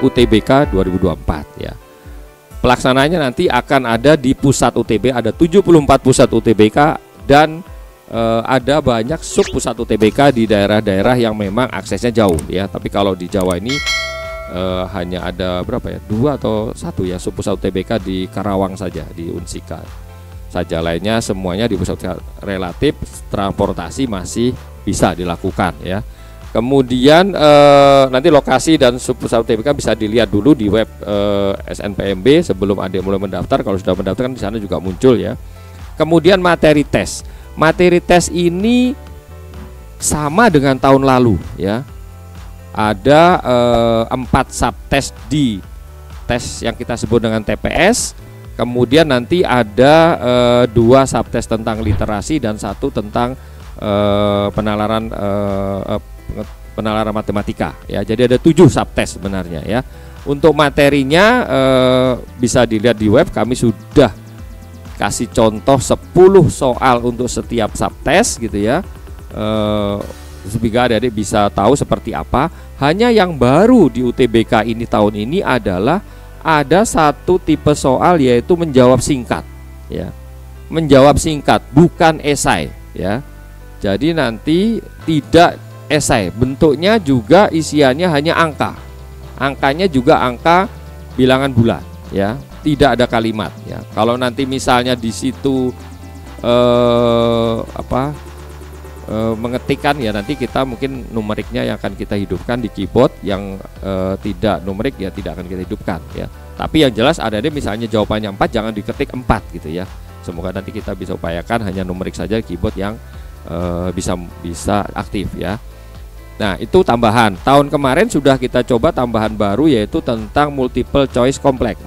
UTBK 2024 ya. Pelaksananya nanti akan ada di pusat UTB, ada 74 pusat UTBK dan ada banyak sub pusat UTBK di daerah-daerah yang memang aksesnya jauh ya. Tapi kalau di Jawa ini hanya ada berapa ya? 2 atau 1 ya sub pusat UTBK di Karawang saja, di Unsika saja. Lainnya semuanya di pusat relatif transportasi masih bisa dilakukan ya. Kemudian nanti lokasi dan sub pusat UTBK bisa dilihat dulu di web SNPMB sebelum adik mulai mendaftar. Kalau sudah mendaftar kan di sana juga muncul ya. Kemudian materi tes. Materi tes ini sama dengan tahun lalu ya. Ada 4 subtes di tes yang kita sebut dengan TPS. Kemudian nanti ada 2 subtes tentang literasi dan 1 tentang penalaran matematika ya. Jadi ada 7 subtes sebenarnya ya. Untuk materinya bisa dilihat di web, kami sudah kasih contoh 10 soal untuk setiap subtes gitu ya. Sehingga adik-adik bisa tahu seperti apa. Hanya yang baru di UTBK ini tahun ini adalah ada 1 tipe soal yaitu menjawab singkat ya. Menjawab singkat bukan esai ya. Jadi nanti tidak esai, bentuknya juga isiannya hanya angka. Angkanya juga angka bilangan bulat ya. Tidak ada kalimat ya. Kalau nanti misalnya di situ mengetikkan ya, nanti kita mungkin numeriknya yang akan kita hidupkan di keyboard, yang tidak numerik ya tidak akan kita hidupkan ya. Tapi yang jelas ada deh misalnya jawabannya 4 jangan diketik 4 gitu ya. Semoga nanti kita bisa upayakan hanya numerik saja keyboard yang bisa aktif ya. Nah itu tambahan. Tahun kemarin sudah kita coba tambahan baru yaitu tentang multiple choice kompleks,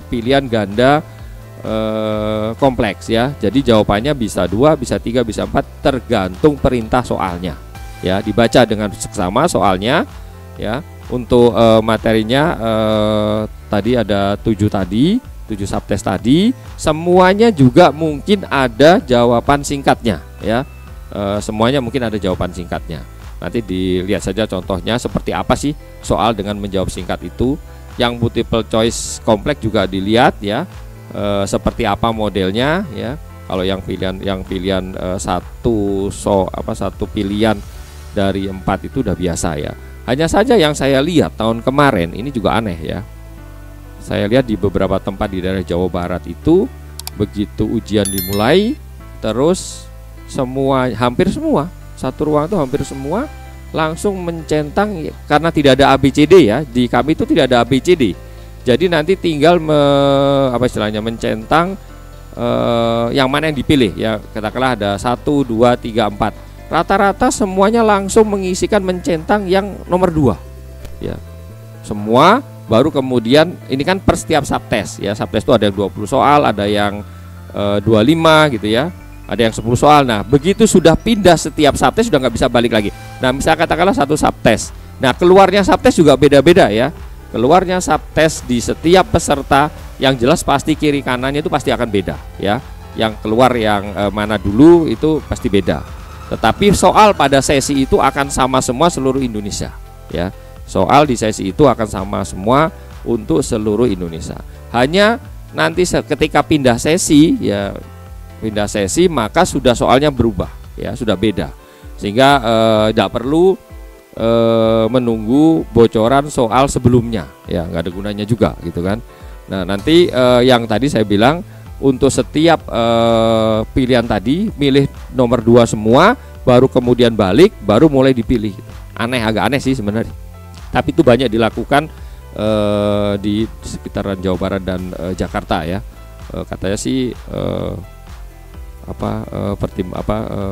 pilihan ganda kompleks ya. Jadi jawabannya bisa 2, bisa 3, bisa 4 tergantung perintah soalnya ya. Dibaca dengan seksama soalnya ya. Untuk materinya tadi ada 7 subtes tadi. Semuanya juga mungkin ada jawaban singkatnya ya. Semuanya mungkin ada jawaban singkatnya. Nanti dilihat saja contohnya seperti apa sih soal dengan menjawab singkat itu. Yang multiple choice kompleks juga dilihat ya, seperti apa modelnya ya. Kalau yang pilihan satu pilihan dari 4 itu udah biasa ya. Hanya saja yang saya lihat tahun kemarin ini juga aneh ya. Saya lihat di beberapa tempat di daerah Jawa Barat itu begitu ujian dimulai, terus hampir semua satu ruang itu hampir semua langsung mencentang karena tidak ada ABCD ya. Di kami itu tidak ada ABCD. Jadi nanti tinggal mencentang yang mana yang dipilih ya. Katakanlah ada 1, 2, 3, 4. Rata-rata semuanya langsung mengisikan mencentang yang nomor 2 ya. Semua baru kemudian ini kan per setiap subtes ya. Subtes itu ada yang 20 soal, ada yang 25 gitu ya. Ada yang 10 soal. Nah begitu sudah pindah setiap subtes sudah nggak bisa balik lagi. Nah misalnya katakanlah 1 subtes. Nah keluarnya subtes juga beda-beda ya. Keluarnya subtes di setiap peserta yang jelas pasti kiri kanannya itu pasti akan beda ya. Yang keluar yang mana dulu itu pasti beda. Tetapi soal pada sesi itu akan sama semua seluruh Indonesia ya. Soal di sesi itu akan sama semua untuk seluruh Indonesia. Hanya nanti ketika pindah sesi ya, maka sudah soalnya berubah ya, sudah beda, sehingga tidak perlu menunggu bocoran soal sebelumnya ya, nggak ada gunanya juga gitu kan. Nah nanti yang tadi saya bilang untuk setiap pilihan tadi milih nomor 2 semua, baru kemudian balik, baru mulai dipilih. Agak aneh sih sebenarnya, tapi itu banyak dilakukan di sekitaran Jawa Barat dan Jakarta ya. Katanya sih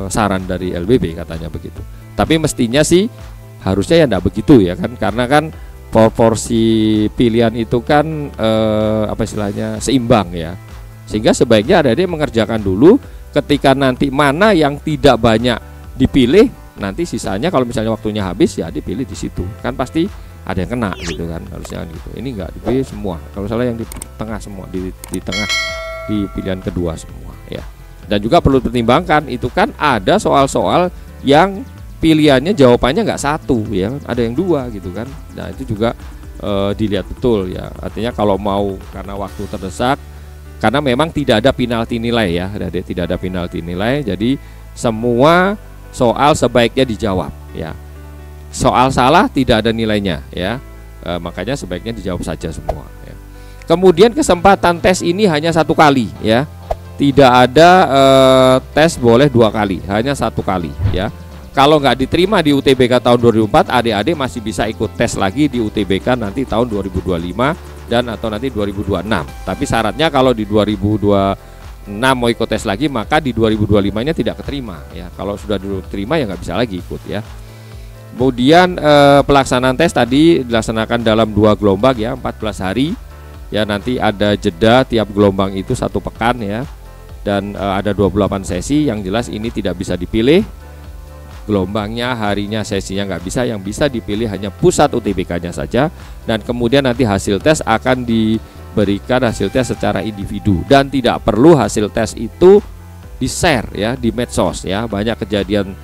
saran dari LBB katanya begitu. Tapi mestinya sih harusnya ya enggak begitu ya kan, karena kan proporsi pilihan itu kan seimbang ya. Sehingga sebaiknya adik-adik mengerjakan dulu, ketika nanti mana yang tidak banyak dipilih, nanti sisanya kalau misalnya waktunya habis ya dipilih di situ. Kan pasti ada yang kena gitu kan, harusnya gitu. Ini enggak dipilih semua. Kalau salah yang di tengah semua, di tengah, di pilihan kedua semua ya. Dan juga perlu pertimbangkan itu kan ada soal-soal yang pilihannya jawabannya nggak 1 ya, ada yang 2 gitu kan. Nah itu juga dilihat betul ya. Artinya kalau mau karena waktu terdesak, karena memang tidak ada penalti nilai ya, tidak ada penalti nilai, jadi semua soal sebaiknya dijawab ya. Soal salah tidak ada nilainya ya, makanya sebaiknya dijawab saja semua ya. Kemudian kesempatan tes ini hanya 1 kali ya, tidak ada tes boleh 2 kali, hanya 1 kali ya. Kalau nggak diterima di UTBK tahun 2004, adik-adik masih bisa ikut tes lagi di UTBK nanti tahun 2025 dan atau nanti 2026. Tapi syaratnya kalau di 2026 mau ikut tes lagi, maka di 2025-nya tidak keterima ya. Kalau sudah diterima ya nggak bisa lagi ikut ya. Kemudian pelaksanaan tes tadi dilaksanakan dalam 2 gelombang ya, 14 hari ya. Nanti ada jeda tiap gelombang itu 1 pekan ya, dan ada 28 sesi. Yang jelas ini tidak bisa dipilih gelombangnya, harinya, sesinya nggak bisa. Yang bisa dipilih hanya pusat UTBK-nya saja, dan kemudian nanti hasil tes akan diberikan hasil tes secara individu, dan tidak perlu hasil tes itu di-share ya di medsos ya. Banyak kejadian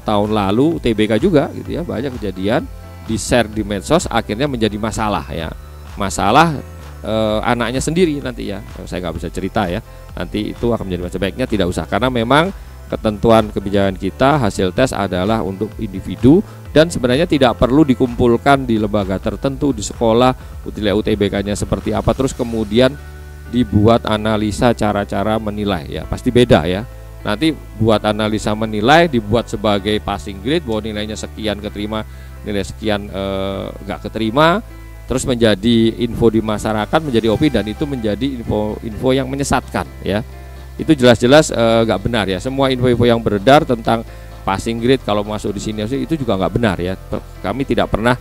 tahun lalu UTBK juga gitu ya, banyak kejadian di-share di medsos akhirnya menjadi masalah ya. Masalah anaknya sendiri nanti ya, saya nggak bisa cerita ya, nanti itu akan menjadi masalah. Sebaiknya tidak usah, karena memang ketentuan kebijakan kita hasil tes adalah untuk individu, dan sebenarnya tidak perlu dikumpulkan di lembaga tertentu di sekolah. Nilai UTBK-nya seperti apa, terus kemudian dibuat analisa cara-cara menilai ya, pasti beda ya. Nanti buat analisa menilai dibuat sebagai passing grade, bahwa nilainya sekian keterima, nilai sekian nggak keterima, terus menjadi info di masyarakat, menjadi opini, dan itu menjadi info yang menyesatkan ya. Itu jelas-jelas nggak benar ya. Semua info-info yang beredar tentang passing grade kalau masuk di sini itu juga nggak benar ya. Kami tidak pernah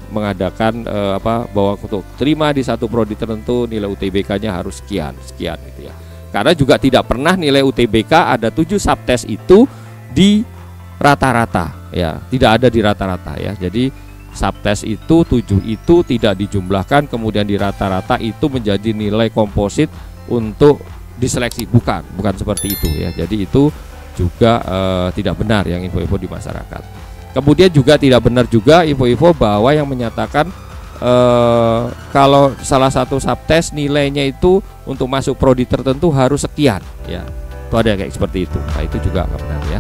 mengadakan bahwa untuk terima di satu prodi tertentu nilai UTBK-nya harus sekian gitu ya. Karena juga tidak pernah nilai UTBK ada 7 subtes itu di rata-rata ya, tidak ada di rata-rata ya. Jadi subtes itu 7 itu tidak dijumlahkan kemudian di rata-rata itu menjadi nilai komposit untuk diseleksi, bukan seperti itu ya. Jadi itu juga tidak benar yang info-info di masyarakat. Kemudian juga tidak benar juga info-info bahwa yang menyatakan kalau salah satu subtes nilainya itu untuk masuk prodi tertentu harus sekian ya. Itu ada kayak seperti itu. Nah, itu juga nggak benar ya.